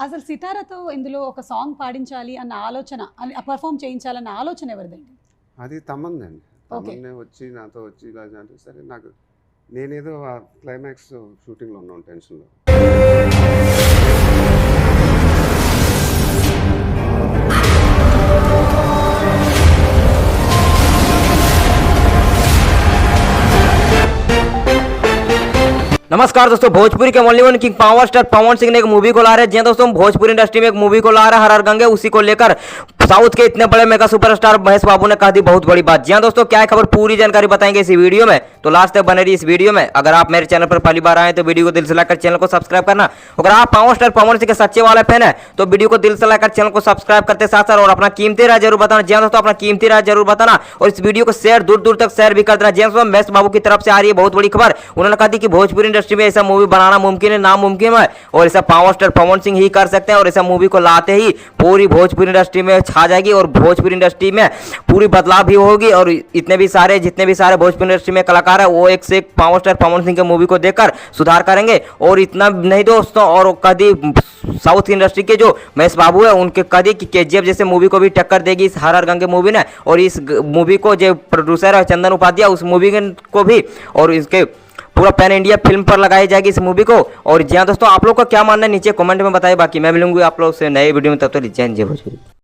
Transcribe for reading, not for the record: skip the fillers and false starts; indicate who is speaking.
Speaker 1: అసలు సితారతో ఇందులో ఒక సాంగ్ పాడించాలి అన్న ఆలోచన, పర్ఫామ్ చేయించాలన్న ఆలోచన ఎవరిదండి?
Speaker 2: అది తమన్నండి. తమన్నే వచ్చి నాతో వచ్చి ఇలా అంటే సరే నాకు నేనేదో క్లైమాక్స్ షూటింగ్లో ఉన్నాను టెన్షన్లో.
Speaker 3: नमस्कार दोस्तों, भोजपुरी के only one king power star Pawan Singh ने एक मूवी को ला रहे हैं। जी दोस्तों, भोजपुरी इंडस्ट्री में एक मूवी को ला रहा है हर हर गंगे। उसी को लेकर साउथ के इतने बड़े मेगा सुपरस्टार महेश बाबू ने कहा थी बहुत बड़ी बात। जी हाँ दोस्तों, क्या है खबर पूरी जानकारी बताएंगे इस वीडियो में, तो लास्ट तक बने रही इस वीडियो में। अगर आप मेरे चैनल पर पहली बार आए तो वीडियो को दिल से लाकर चैनल को सब्सक्राइब करना। अगर आप पावर स्टार पवन सिंह के सच्चे वाले फैन है तो वीडियो को दिल से लाकर चैनल को सब्सक्राइब करते साथ साथ और अपना कीमती राय जरूर बताना। जी हाँ दोस्तों, अपना कीमती राय जरूर बताना और इस वीडियो को शेयर दूर दूर तक शेयर भी कर देना। जी हाँ दोस्तों, महेश बाबू की तरफ से आ रही है बहुत बड़ी खबर। उन्होंने कहा थी कि भोजपुरी इंडस्ट्री में ऐसा मूवी बनाना मुमकिन है, नामुमकिन है और ऐसा पावर स्टार पवन सिंह ही कर सकते हैं। और ऐसा मूवी को लाते ही पूरी भोजपुरी इंडस्ट्री में छा जाएगी और भोजपुरी इंडस्ट्री में पूरी बदलाव भी होगी। और जितने भी सारे भोजपुरी इंडस्ट्री में कलाकार है वो एक से एक पावर स्टार पवन सिंह के मूवी को देखकर सुधार करेंगे। और इतना नहीं दोस्तों, और कभी साउथ की इंडस्ट्री के जो महेश बाबू है उनके कभी की केजीएफ जैसे मूवी को भी टक्कर देगी इस हर हर गंगे मूवी ने। और इस मूवी को जो प्रोड्यूसर है चंदन उपाध्याय, उस मूवी को भी और इसके पूरा पैन इंडिया फिल्म पर लगाई जाएगी इस मूवी को। और जी हाँ दोस्तों, आप लोग का क्या मानना है नीचे कमेंट में बताइए। बाकी मैं मिलूंगी आप लोग से नए वीडियो में, तब तक जय हिंद जय भोजपुरी।